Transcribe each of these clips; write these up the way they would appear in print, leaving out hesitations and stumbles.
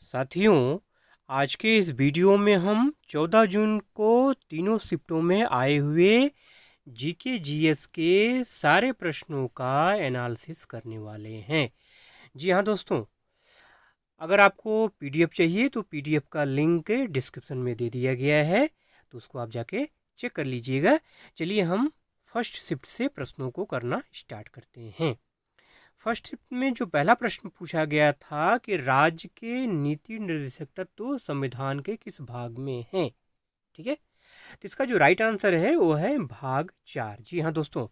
साथियों, आज के इस वीडियो में हम 14 जून को तीनों शिफ्टों में आए हुए जीके जीएस के सारे प्रश्नों का एनालिसिस करने वाले हैं। जी हाँ दोस्तों, अगर आपको पीडीएफ चाहिए तो पीडीएफ का लिंक डिस्क्रिप्शन में दे दिया गया है, तो उसको आप जाके चेक कर लीजिएगा। चलिए हम फर्स्ट शिफ्ट से प्रश्नों को करना स्टार्ट करते हैं। फर्स्ट शिफ्ट में जो पहला प्रश्न पूछा गया था कि राज्य के नीति निर्देशक तत्व संविधान के किस भाग में हैं, ठीक है। तो इसका जो राइट आंसर है वो है भाग 4। जी हाँ दोस्तों,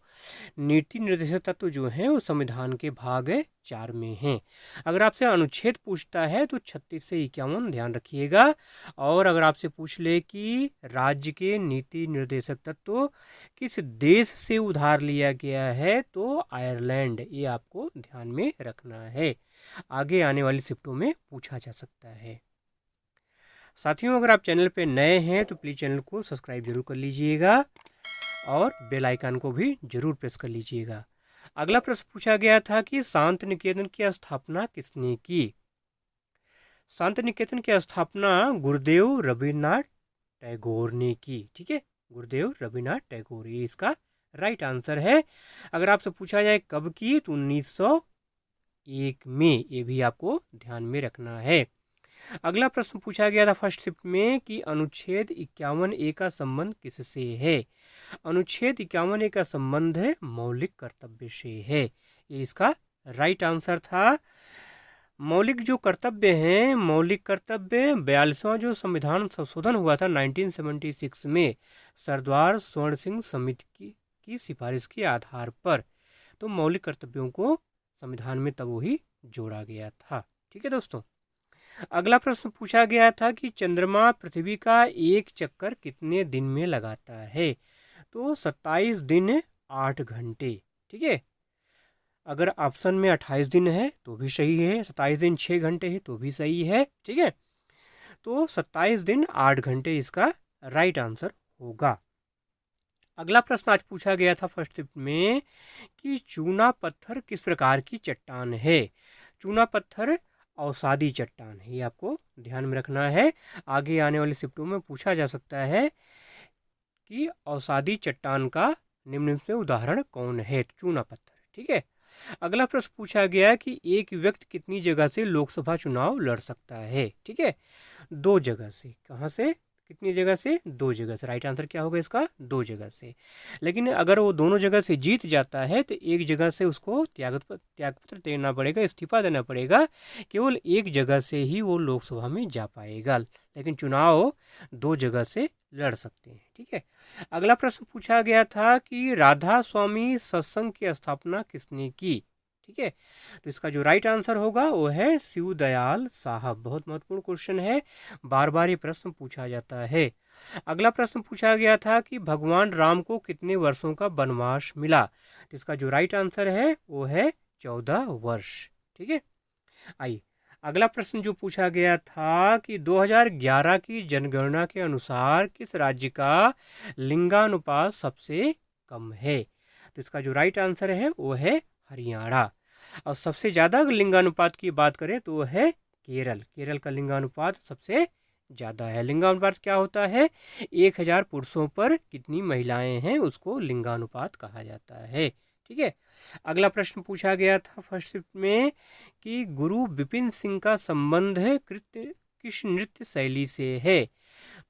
नीति निर्देशक तत्व जो है वो संविधान के भाग 4 में हैं। अगर आपसे अनुच्छेद पूछता है तो 36 से 51 ध्यान रखिएगा। और अगर आपसे पूछ ले कि राज्य के नीति निर्देशक तत्व किस देश से उधार लिया गया है तो आयरलैंड, ये आपको ध्यान में रखना है। आगे आने वाली शिफ्टों में पूछा जा सकता है। साथियों, अगर आप चैनल पे नए हैं तो प्लीज़ चैनल को सब्सक्राइब जरूर कर लीजिएगा और बेल आइकन को भी जरूर प्रेस कर लीजिएगा। अगला प्रश्न पूछा गया था कि शांत निकेतन की स्थापना किसने की। शांति निकेतन की स्थापना गुरुदेव रविन्द्रनाथ टैगोर ने की, ठीक है। गुरुदेव रविन्द्रनाथ टैगोर, ये इसका राइट आंसर है। अगर आपसे पूछा जाए कब की तो 1901 में, ये भी आपको ध्यान में रखना है। अगला प्रश्न पूछा गया था फर्स्ट शिफ्ट में कि अनुच्छेद 51A का संबंध किससे है। अनुच्छेद 51A का संबंध है मौलिक कर्तव्य से है, ये इसका राइट आंसर था। मौलिक जो कर्तव्य हैं, मौलिक कर्तव्य 42वां जो संविधान संशोधन हुआ था 1976 में सरदार स्वर्ण सिंह समिति की सिफारिश के आधार पर, तो मौलिक कर्तव्यों को संविधान में तब वही जोड़ा गया था, ठीक है दोस्तों। अगला प्रश्न पूछा गया था कि चंद्रमा पृथ्वी का एक चक्कर कितने दिन में लगाता है, तो 27 दिन 8 घंटे, ठीक है। अगर ऑप्शन में 28 दिन है तो भी सही है, 27 दिन 6 घंटे है तो भी सही है, ठीक है। तो 27 दिन 8 घंटे इसका राइट आंसर होगा। अगला प्रश्न आज पूछा गया था फर्स्ट शिफ्ट में कि चूना पत्थर किस प्रकार की चट्टान है। चूना पत्थर अवसादी चट्टान है, ये आपको ध्यान में रखना है। आगे आने वाली शिफ्टों में पूछा जा सकता है कि अवसादी चट्टान का निम्न से उदाहरण कौन है, चूना पत्थर, ठीक है। अगला प्रश्न पूछा गया कि एक व्यक्ति कितनी जगह से लोकसभा चुनाव लड़ सकता है, ठीक है। 2 जगह से। कहाँ से, कितनी जगह से? 2 जगह से। राइट आंसर क्या होगा इसका? 2 जगह से। लेकिन अगर वो दोनों जगह से जीत जाता है तो एक जगह से उसको त्यागपत्र देना पड़ेगा, इस्तीफा देना पड़ेगा। केवल एक जगह से ही वो लोकसभा में जा पाएगा, लेकिन चुनाव 2 जगह से लड़ सकते हैं, ठीक है। अगला प्रश्न पूछा गया था कि राधा स्वामी सत्संग की स्थापना किसने की, ठीक है। तो इसका जो राइट आंसर होगा वो है शिव दयाल साहब। बहुत महत्वपूर्ण क्वेश्चन है, बार बार ये प्रश्न पूछा जाता है। अगला प्रश्न पूछा गया था कि भगवान राम को कितने वर्षों का वनवास मिला। तो इसका जो राइट आंसर है वो है 14 वर्ष, ठीक है। आइए अगला प्रश्न जो पूछा गया था कि 2011 की जनगणना के अनुसार किस राज्य का लिंगानुपात सबसे कम है। तो इसका जो राइट आंसर है वो है हरियाणा। और सबसे ज़्यादा लिंगानुपात की बात करें तो वो है केरल। केरल का लिंगानुपात सबसे ज़्यादा है। लिंगानुपात क्या होता है? 1000 पुरुषों पर कितनी महिलाएं हैं, उसको लिंगानुपात कहा जाता है, ठीक है। अगला प्रश्न पूछा गया था फर्स्ट शिफ्ट में कि गुरु विपिन सिंह का संबंध है किस नृत्य शैली से है।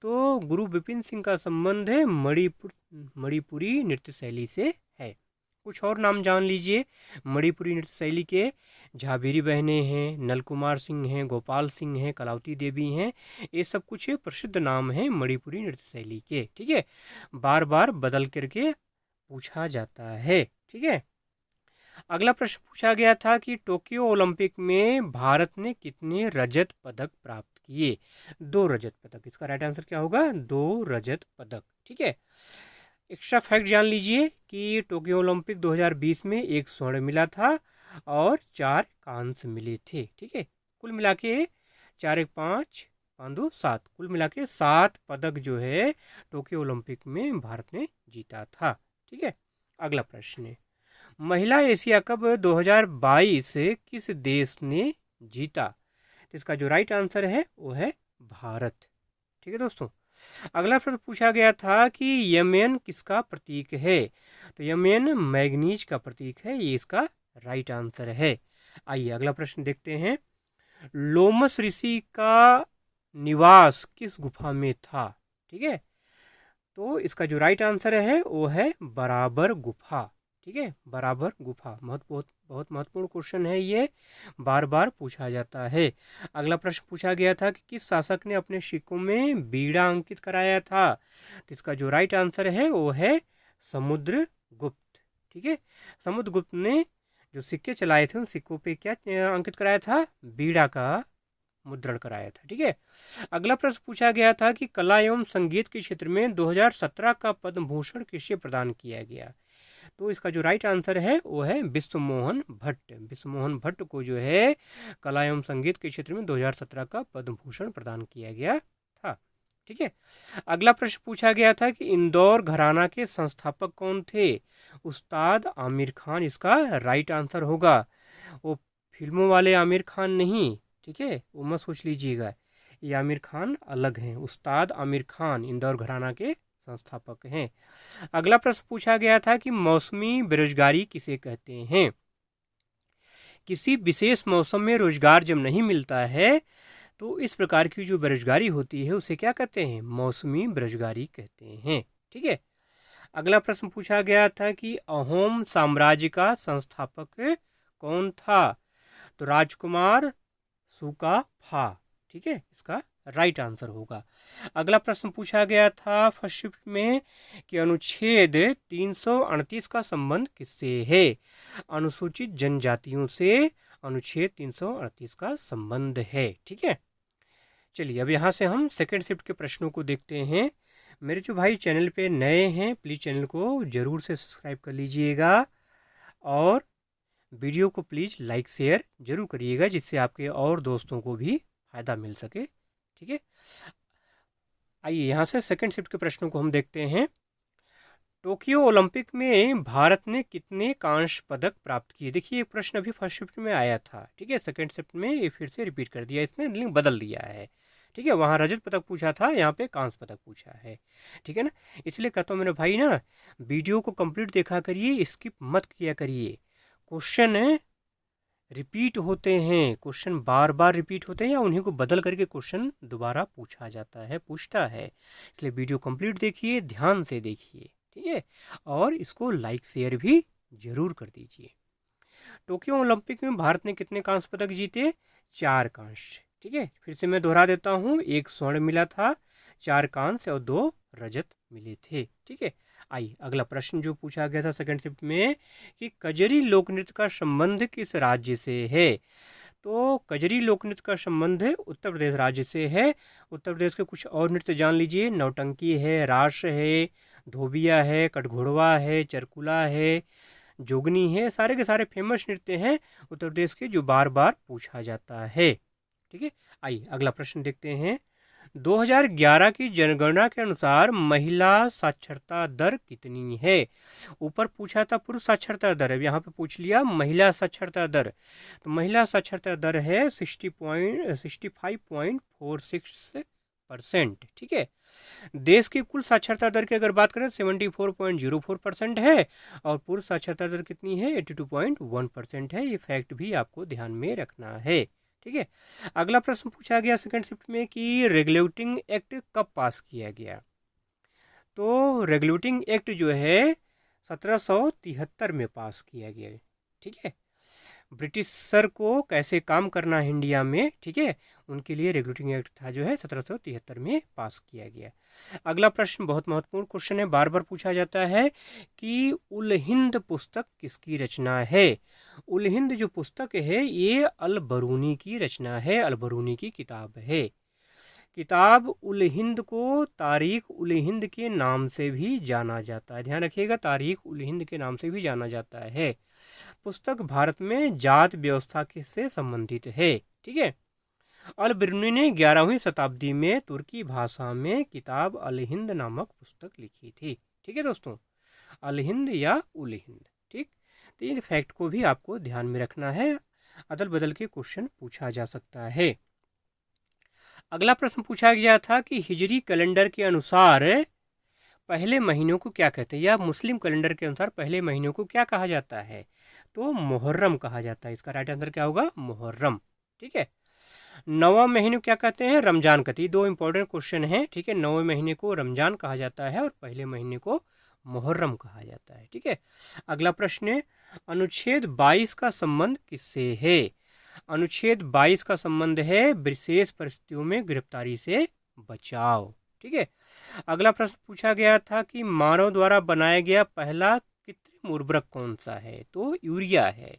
तो गुरु विपिन सिंह का संबंध है मणिपुरी नृत्य शैली से है। कुछ और नाम जान लीजिए मणिपुरी नृत्य शैली के। झाबेरी बहनें हैं, नलकुमार सिंह हैं, गोपाल सिंह हैं, कलावती देवी हैं, ये सब कुछ प्रसिद्ध नाम हैं मणिपुरी नृत्य शैली के, ठीक है। बार बार बदल करके पूछा जाता है, ठीक है। अगला प्रश्न पूछा गया था कि टोक्यो ओलंपिक में भारत ने कितने रजत पदक प्राप्त किए। 2 रजत पदक। इसका राइट आंसर क्या होगा? 2 रजत पदक, ठीक है। एक्स्ट्रा फैक्ट जान लीजिए कि टोक्यो ओलंपिक 2020 में 1 स्वर्ण मिला था और 4 कांस्य मिले थे, ठीक है। कुल मिला के 4 1 5 5 2 7, कुल मिला के 7 पदक जो है टोक्यो ओलंपिक में भारत ने जीता था, ठीक है। अगला प्रश्न है, महिला एशिया कप 2022 किस देश ने जीता। तो इसका जो राइट आंसर है वो है भारत। ठीक है दोस्तों। अगला प्रश्न पूछा गया था कि यमन किसका प्रतीक है, तो यमन मैग्नीज का प्रतीक है, ये इसका राइट आंसर है। आइए अगला प्रश्न देखते हैं। लोमस ऋषि का निवास किस गुफा में था? ठीक है, तो इसका जो राइट आंसर है वो है बराबर गुफा। ठीक है, बराबर गुफा। बहुत महत्वपूर्ण क्वेश्चन है ये, बार बार पूछा जाता है। अगला प्रश्न पूछा गया था कि किस शासक ने अपने सिक्कों में बीड़ा अंकित कराया था? तो इसका जो राइट आंसर है वो है समुद्रगुप्त। ठीक है, समुद्रगुप्त ने जो सिक्के चलाए थे उन सिक्कों पे क्या अंकित कराया था? बीड़ा का मुद्रण कराया था। ठीक है, अगला प्रश्न पूछा गया था कि कला एवं संगीत के क्षेत्र में 2017 का पद्म भूषण किसे प्रदान किया गया? तो इसका जो राइट आंसर है वो है विश्वमोहन भट्ट। विश्वमोहन भट्ट को जो है कला एवं संगीत के क्षेत्र में 2017 का पद्म भूषण प्रदान किया गया था। ठीक है, अगला प्रश्न पूछा गया था कि इंदौर घराना के संस्थापक कौन थे? उस्ताद आमिर खान इसका राइट आंसर होगा। वो फिल्मों वाले आमिर खान नहीं, ठीक है, वो मत सोच लीजिएगा, ये आमिर खान अलग हैं। उस्ताद आमिर खान इंदौर घराना के संस्थापक हैं। अगला प्रश्न पूछा गया था कि मौसमी बेरोजगारी किसे कहते हैं? किसी विशेष मौसम में रोजगार जब नहीं मिलता है तो इस प्रकार की जो बेरोजगारी होती है उसे क्या कहते हैं? मौसमी बेरोजगारी कहते हैं। ठीक है, अगला प्रश्न पूछा गया था कि अहोम साम्राज्य का संस्थापक कौन था? तो राजकुमार सुकाफा। ठीक है, इसका राइट आंसर होगा। अगला प्रश्न पूछा गया था फर्स्ट शिफ्ट में कि अनुच्छेद 338 का संबंध किससे है? अनुसूचित जनजातियों से अनुच्छेद 338 का संबंध है। ठीक है, चलिए अब यहाँ से हम सेकेंड शिफ्ट के प्रश्नों को देखते हैं। मेरे जो भाई चैनल पे नए हैं प्लीज़ चैनल को ज़रूर से सब्सक्राइब कर लीजिएगा और वीडियो को प्लीज़ लाइक शेयर जरूर करिएगा जिससे आपके और दोस्तों को भी फ़ायदा मिल सके। ठीक है, आइए यहाँ से सेकंड शिफ्ट के प्रश्नों को हम देखते हैं। टोक्यो ओलंपिक में भारत ने कितने कांस्य पदक प्राप्त किए? देखिए ये प्रश्न अभी फर्स्ट शिफ्ट में आया था। ठीक है, सेकंड शिफ्ट में ये फिर से रिपीट कर दिया, इसने लिंक बदल दिया है। ठीक है, वहाँ रजत पदक पूछा था, यहाँ पे कांस्य पदक पूछा है। ठीक है ना, इसलिए कहता हूँ मेरे भाई ना वीडियो को कंप्लीट देखा करिए, स्किप मत किया करिए। क्वेश्चन रिपीट होते हैं, क्वेश्चन बार बार रिपीट होते हैं या उन्हीं को बदल करके क्वेश्चन दोबारा पूछता है, इसलिए वीडियो कंप्लीट देखिए, ध्यान से देखिए। ठीक है, और इसको लाइक शेयर भी जरूर कर दीजिए। टोक्यो ओलंपिक में भारत ने कितने कांस्य पदक जीते? 4 कांस्य। ठीक है, फिर से मैं दोहरा देता हूँ, 1 स्वर्ण मिला था, 4 कांस्य और 2 रजत मिले थे। ठीक है, आइए अगला प्रश्न जो पूछा गया था सेकंड शिफ्ट में कि कजरी लोक नृत्य का संबंध किस राज्य से है? तो कजरी लोक नृत्य का संबंध उत्तर प्रदेश राज्य से है। उत्तर प्रदेश के कुछ और नृत्य जान लीजिए, नौटंकी है, रास है, धोबिया है, कटघोड़वा है, चरकुला है, जोगनी है, सारे के सारे फेमस नृत्य हैं उत्तर प्रदेश के जो बार बार पूछा जाता है। ठीक है, आइए अगला प्रश्न देखते हैं। 2011 की जनगणना के अनुसार महिला साक्षरता दर कितनी है? ऊपर पूछा था पुरुष साक्षरता दर, अब यहाँ पे पूछ लिया महिला साक्षरता दर। तो महिला साक्षरता दर है 65.46%। ठीक है, देश की कुल साक्षरता दर की अगर बात करें 74.04% है और पुरुष साक्षरता दर कितनी है? 82.1% है। ये फैक्ट भी आपको ध्यान में रखना है। ठीक है, अगला प्रश्न पूछा गया सेकंड शिफ्ट में कि रेगुलेटिंग एक्ट कब पास किया गया? तो रेगुलेटिंग एक्ट जो है 1773 में पास किया गया। ठीक है, ब्रिटिश सर को कैसे काम करना है इंडिया में, ठीक है, उनके लिए रेगुलेटिंग एक्ट था जो है 1773 में पास किया गया। अगला प्रश्न बहुत महत्वपूर्ण क्वेश्चन है, बार बार पूछा जाता है कि उल हिंद पुस्तक किसकी रचना है? उल हिंद जो पुस्तक है ये अल बरूनी की रचना है, अल बरूनी की किताब है। किताब उल हिंद को तारीख उल हिंद के नाम से भी जाना जाता है, ध्यान रखिएगा, तारीख उल हिंद के नाम से भी जाना जाता है। पुस्तक भारत में जात व्यवस्था से संबंधित है। ठीक है, अल बरूनी ने 11वीं शताब्दी में तुर्की भाषा में किताब अल हिंद नामक पुस्तक लिखी थी। ठीक है दोस्तों, अल हिंद या उल हिंद। ठीक, तो इन फैक्ट को भी आपको ध्यान में रखना है, अदल बदल के क्वेश्चन पूछा जा सकता है। अगला प्रश्न पूछा गया था कि हिजरी कैलेंडर के अनुसार पहले महीनों को क्या कहते हैं, या मुस्लिम कैलेंडर के अनुसार पहले महीनों को क्या कहा जाता है, तो मुहर्रम कहा जाता है। इसका राइट आंसर क्या होगा, मुहर्रम। ठीक है। नौवां महीने क्या कहते हैं, रमजान कहते हैं। दो इंपॉर्टेंट क्वेश्चन हैं। ठीक है, नौवें महीने को रमजान कहा जाता है और पहले महीने को मुहर्रम कहा जाता है। ठीक है। अगला प्रश्न है, अनुच्छेद 22 का संबंध किससे है। अनुच्छेद 22 का संबंध है विशेष परिस्थितियों में गिरफ्तारी से बचाव। ठीक है। अगला प्रश्न पूछा गया था कि मानव द्वारा बनाया गया पहला कृत्रिम उर्वरक कौन सा है, तो यूरिया है,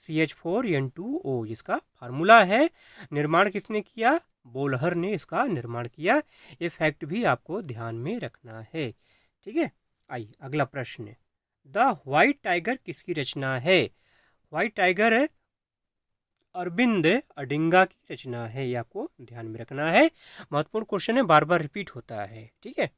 CH4N2O जिसका फार्मूला है। निर्माण किसने किया, बोलहर ने इसका निर्माण किया। ये फैक्ट भी आपको ध्यान में रखना है। ठीक है। आइए अगला प्रश्न, द व्हाइट टाइगर किसकी रचना है। व्हाइट टाइगर अरविंद अडिंगा की रचना है, ये आपको ध्यान में रखना है। महत्वपूर्ण क्वेश्चन है, बार बार रिपीट होता है। ठीक है।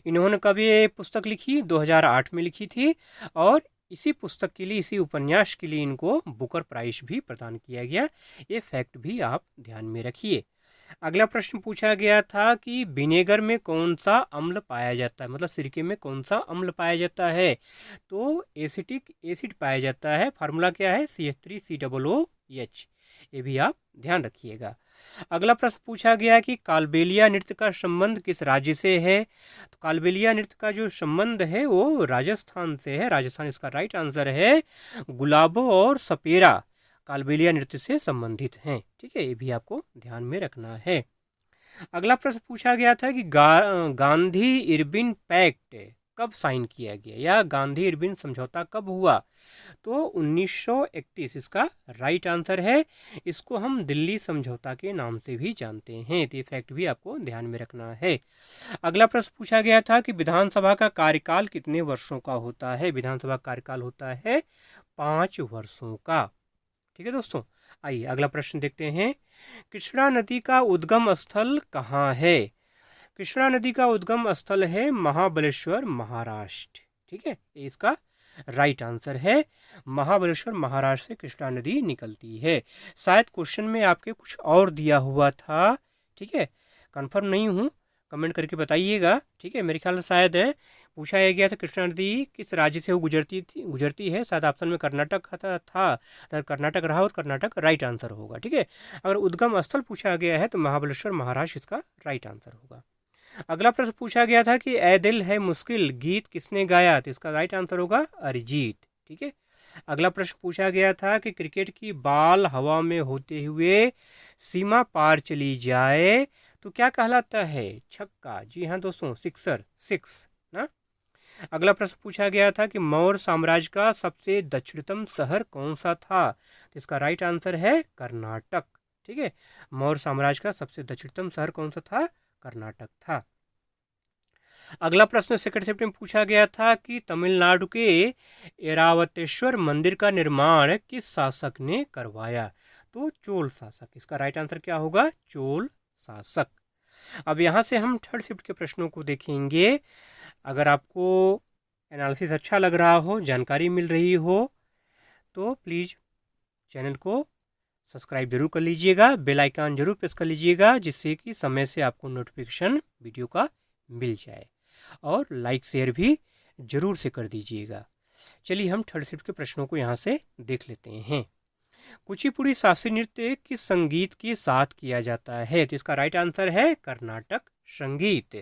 इन्होंने कब ये पुस्तक लिखी, 2008 में लिखी थी, और इसी पुस्तक के लिए, इसी उपन्यास के लिए इनको बुकर प्राइज भी प्रदान किया गया। ये फैक्ट भी आप ध्यान में रखिए। अगला प्रश्न पूछा गया था कि विनेगर में कौन सा अम्ल पाया जाता है, मतलब सिरके में कौन सा अम्ल पाया जाता है, तो एसिटिक एसिड पाया जाता है। फार्मूला क्या है, CH3COOH। ये भी आप ध्यान रखिएगा। अगला प्रश्न पूछा गया कि कालबेलिया नृत्य का संबंध किस राज्य से है, तो कालबेलिया नृत्य का जो संबंध है वो राजस्थान से है। राजस्थान इसका राइट आंसर है। गुलाबो और सपेरा कालबेलिया नृत्य से संबंधित हैं। ठीक है, ये भी आपको ध्यान में रखना है। अगला प्रश्न पूछा गया था कि गांधी इरविन पैक्ट कब साइन किया गया, या गांधी इरविन समझौता कब हुआ, तो 1931 इसका राइट आंसर है। इसको हम दिल्ली समझौता के नाम से भी जानते हैं, तो ये फैक्ट भी आपको ध्यान में रखना है। अगला प्रश्न पूछा गया था कि विधानसभा का कार्यकाल कितने वर्षों का होता है। विधानसभा का कार्यकाल होता है 5 वर्षों का। ठीक है दोस्तों, आइए अगला प्रश्न देखते हैं। कृष्णा नदी का उद्गम स्थल कहाँ है। कृष्णा नदी का उद्गम स्थल है महाबलेश्वर, महाराष्ट्र। ठीक है, ये इसका राइट आंसर है। महाबलेश्वर महाराष्ट्र से कृष्णा नदी निकलती है। शायद क्वेश्चन में आपके कुछ और दिया हुआ था। ठीक है, कंफर्म नहीं हूँ, कमेंट करके बताइएगा। ठीक है, मेरे ख्याल से शायद है पूछा गया था कृष्णा नदी किस राज्य से वो गुजरती है। शायद ऑप्शन में कर्नाटक था, अगर कर्नाटक रहा और कर्नाटक राइट आंसर होगा। ठीक है, अगर उद्गम स्थल पूछा गया है तो महाबलेश्वर महाराष्ट्र इसका राइट आंसर होगा। अगला प्रश्न पूछा गया था कि ए दिल है मुश्किल गीत किसने गाया, तो इसका राइट आंसर होगा अरिजीत। ठीक है। अगला प्रश्न पूछा गया था कि क्रिकेट की बॉल हवा में होते हुए सीमा पार चली जाए तो क्या कहलाता है, छक्का। जी हाँ दोस्तों, सिक्सर, सिक्स ना। अगला प्रश्न पूछा गया था कि मौर्य साम्राज्य का सबसे दक्षिणतम शहर कौन सा था, तो इसका राइट आंसर है कर्नाटक। ठीक है, मौर्य साम्राज्य का सबसे दक्षिणतम शहर कौन सा था, कर्नाटक था। अगला प्रश्न सेकंड शिफ्ट में पूछा गया था कि तमिलनाडु के ऐरावतेश्वर मंदिर का निर्माण किस शासक ने करवाया, तो चोल शासक। इसका राइट आंसर क्या होगा, चोल शासक। अब यहाँ से हम थर्ड शिफ्ट के प्रश्नों को देखेंगे। अगर आपको एनालिसिस अच्छा लग रहा हो, जानकारी मिल रही हो, तो प्लीज़ चैनल को सब्सक्राइब जरूर कर लीजिएगा, बेल आइकन जरूर प्रेस कर लीजिएगा, जिससे कि समय से आपको नोटिफिकेशन वीडियो का मिल जाए, और लाइक शेयर भी जरूर से कर दीजिएगा। चलिए हम थर्ड शिफ्ट के प्रश्नों को यहाँ से देख लेते हैं। कुचिपुड़ी शास्त्रीय नृत्य किस संगीत के साथ किया जाता है, तो इसका राइट आंसर है कर्नाटक संगीत।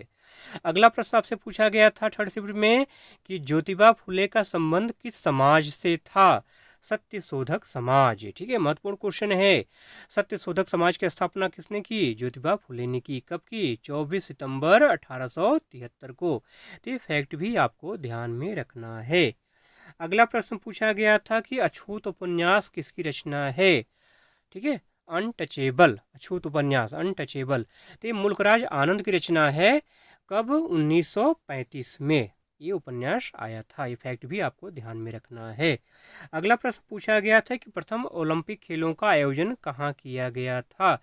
अगला प्रश्न आपसे पूछा गया था थर्ड शिफ्ट में कि ज्योतिबा फुले का संबंध किस समाज से था, सत्यशोधक समाज। ठीक है, महत्वपूर्ण क्वेश्चन है। सत्यशोधक समाज की स्थापना किसने की, ज्योतिबा फुले ने की। कब की, 24 सितंबर 1873 को। तो ये फैक्ट भी आपको ध्यान में रखना है। अगला प्रश्न पूछा गया था कि अछूत उपन्यास किसकी रचना है। ठीक है, अनटचेबल, अछूत उपन्यास अनटचेबल, तो ये मुल्कराज आनंद की रचना है। कब, 1935 में ये उपन्यास आया था। ये फैक्ट भी आपको ध्यान में रखना है। अगला प्रश्न पूछा गया था कि प्रथम ओलंपिक खेलों का आयोजन कहाँ किया गया था,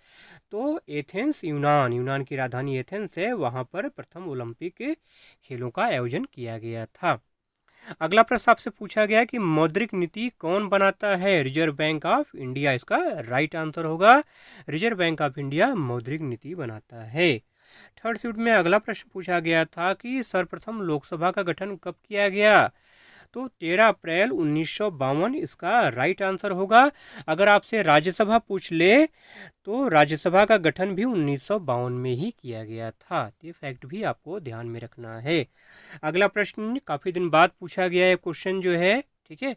तो एथेंस, यूनान की राजधानी एथेंस है, वहाँ पर प्रथम ओलंपिक खेलों का आयोजन किया गया था। अगला प्रश्न आपसे पूछा गया कि मौद्रिक नीति कौन बनाता है? रिजर्व बैंक ऑफ इंडिया इसका राइट आंसर होगा। रिजर्व बैंक ऑफ इंडिया मौद्रिक नीति बनाता है। थर्ड शिफ्ट में अगला प्रश्न पूछा गया था कि सर्वप्रथम लोकसभा का गठन कब किया गया? तो 13 अप्रैल 1952 इसका राइट आंसर होगा। अगर आपसे राज्यसभा पूछ ले तो राज्यसभा का गठन भी 1952 में ही किया गया था। ये फैक्ट भी आपको ध्यान में रखना है। अगला प्रश्न काफ़ी दिन बाद पूछा गया है क्वेश्चन जो है, ठीक है।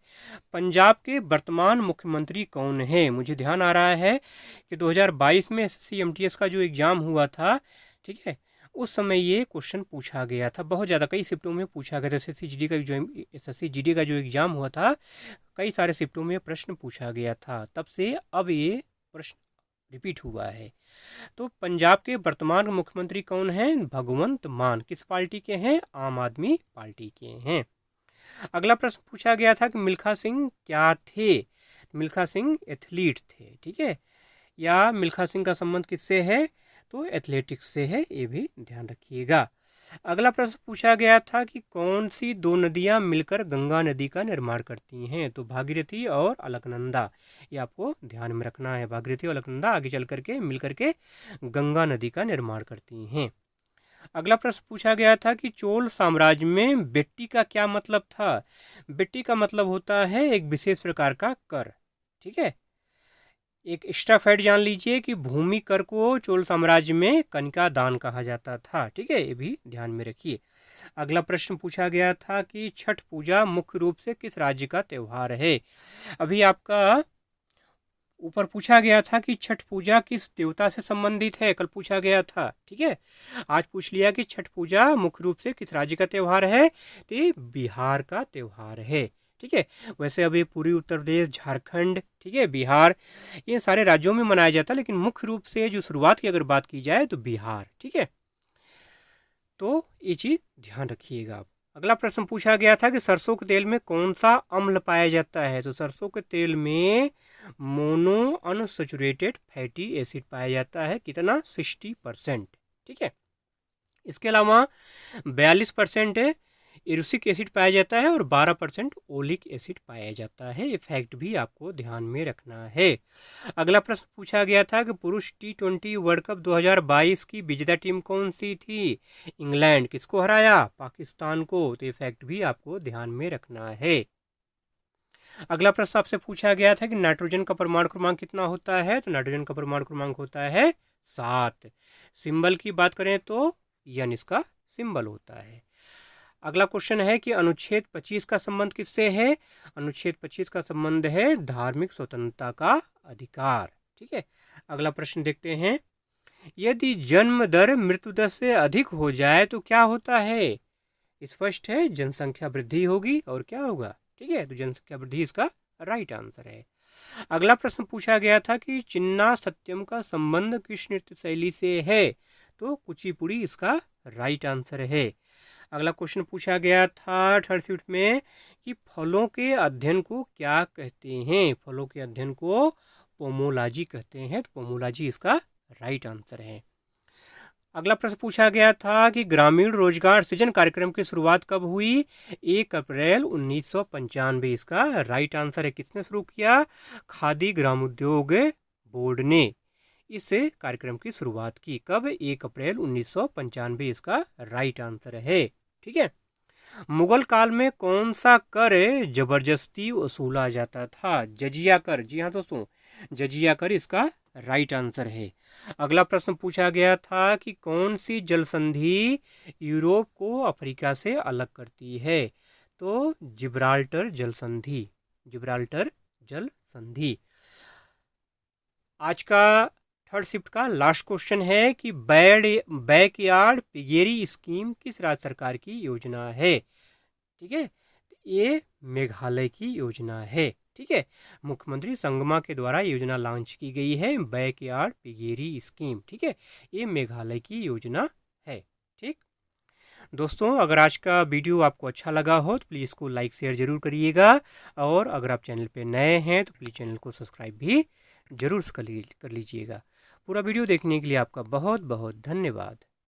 पंजाब के वर्तमान मुख्यमंत्री कौन है? मुझे ध्यान आ रहा है कि 2022 में SSC MTS का जो एग्ज़ाम हुआ था, ठीक है, उस समय ये क्वेश्चन पूछा गया था। बहुत ज़्यादा कई शिफ्टों में पूछा गया था। SSC GD का जो एग्ज़ाम हुआ था, कई सारे शिफ्टों में प्रश्न पूछा गया था। तब से अब ये प्रश्न रिपीट हुआ है। तो पंजाब के वर्तमान मुख्यमंत्री कौन हैं? भगवंत मान। किस पार्टी के हैं? आम आदमी पार्टी के हैं। अगला प्रश्न पूछा गया था कि मिल्खा सिंह क्या थे? मिल्खा सिंह एथलीट थे, ठीक है। या मिल्खा सिंह का संबंध किससे है? तो एथलेटिक्स से है, ये भी ध्यान रखिएगा। अगला प्रश्न पूछा गया था कि कौन सी दो नदियां मिलकर गंगा नदी का निर्माण करती हैं? तो भागीरथी और अलकनंदा, ये आपको ध्यान में रखना है। भागीरथी और अलकनंदा आगे चल करके मिल करके गंगा नदी का निर्माण करती हैं। अगला प्रश्न पूछा गया था कि चोल साम्राज्य में बेट्टी का क्या मतलब था? बेट्टी का मतलब होता है एक विशेष प्रकार का कर, ठीक है। एक एक्स्ट्रा फैक्ट जान लीजिए कि भूमि कर को चोल साम्राज्य में कनिका दान कहा जाता था, ठीक है, ये भी ध्यान में रखिए। अगला प्रश्न पूछा गया था कि छठ पूजा मुख्य रूप से किस राज्य का त्यौहार है? अभी आपका ऊपर पूछा गया था कि छठ पूजा किस देवता से संबंधित है, कल पूछा गया था, ठीक है। आज पूछ लिया कि छठ पूजा मुख्य रूप से किस राज्य का त्यौहार है? तो ये बिहार का त्यौहार है, ठीक है। वैसे अभी पूरी उत्तर प्रदेश, झारखंड, ठीक है, बिहार, ये सारे राज्यों में मनाया जाता है, लेकिन मुख्य रूप से जो शुरुआत की अगर बात की जाए तो बिहार, ठीक है। तो ये चीज़ ध्यान रखिएगा आप। अगला प्रश्न पूछा गया था कि सरसों के तेल में कौन सा अम्ल पाया जाता है? तो सरसों के तेल में मोनो अनसैचुरेटेड फैटी एसिड पाया जाता है। कितना? 60%, ठीक है। इसके अलावा 42% एरुसिक एसिड पाया जाता है और 12% ओलिक एसिड पाया जाता है। ये फैक्ट भी आपको ध्यान में रखना है। अगला प्रश्न पूछा गया था कि पुरुष T20 वर्ल्ड कप 2022 की विजेता टीम कौन सी थी? इंग्लैंड। किसको हराया? पाकिस्तान को। तो ये फैक्ट भी आपको ध्यान में रखना है। अगला प्रश्न आपसे पूछा गया था कि नाइट्रोजन का परमाणु क्रमांक कितना होता है? तो नाइट्रोजन का परमाणु क्रमांक होता है 7। सिंबल की बात करें तो यन इसका सिंबल होता है। अगला क्वेश्चन है कि अनुच्छेद 25 का संबंध किससे है? अनुच्छेद 25 का संबंध है धार्मिक स्वतंत्रता का अधिकार, ठीक है। अगला प्रश्न देखते हैं। यदि जन्म दर मृत्यु दर से अधिक हो जाए तो क्या होता है? स्पष्ट है, जनसंख्या वृद्धि होगी और क्या होगा, ठीक है। तो जनसंख्या वृद्धि इसका राइट आंसर है। अगला प्रश्न पूछा गया था कि चिन्ना सत्यम का संबंध किस नृत्य शैली से है? तो कुचिपुड़ी इसका राइट आंसर है। अगला क्वेश्चन पूछा गया था थर्ड शिफ्ट में कि फलों के अध्ययन को क्या कहते हैं? फलों के अध्ययन को पोमोलॉजी कहते हैं। तो पोमोलॉजी इसका राइट आंसर है। अगला प्रश्न पूछा गया था कि ग्रामीण रोजगार सृजन कार्यक्रम की शुरुआत कब हुई? 1 अप्रैल 1995 इसका राइट आंसर है। किसने शुरू किया? खादी ग्रामोद्योग बोर्ड ने इस कार्यक्रम की शुरुआत की। कब? 1 अप्रैल 1995 इसका राइट आंसर है, ठीक है। मुगल काल में कौन सा कर जबरदस्ती वसूला जाता था? जजिया कर। जी हाँ दोस्तों, जजिया कर इसका राइट आंसर है। अगला प्रश्न पूछा गया था कि कौन सी जल संधि यूरोप को अफ्रीका से अलग करती है? तो जिब्राल्टर जल संधि। जिब्राल्टर जल संधि। आज का थर्ड शिफ्ट का लास्ट क्वेश्चन है कि बैकयार्ड पिगेरी स्कीम किस राज्य सरकार की योजना है? ठीक है, ये मेघालय की योजना है, ठीक है। मुख्यमंत्री संगमा के द्वारा योजना लॉन्च की गई है, बैकयार्ड पिगेरी स्कीम, ठीक है। ये मेघालय की योजना है, ठीक। दोस्तों, अगर आज का वीडियो आपको अच्छा लगा हो तो प्लीज़ इसको लाइक शेयर ज़रूर करिएगा, और अगर आप चैनल पे नए हैं तो प्लीज़ चैनल को सब्सक्राइब भी ज़रूर कर लीजिएगा। पूरा वीडियो देखने के लिए आपका बहुत बहुत धन्यवाद।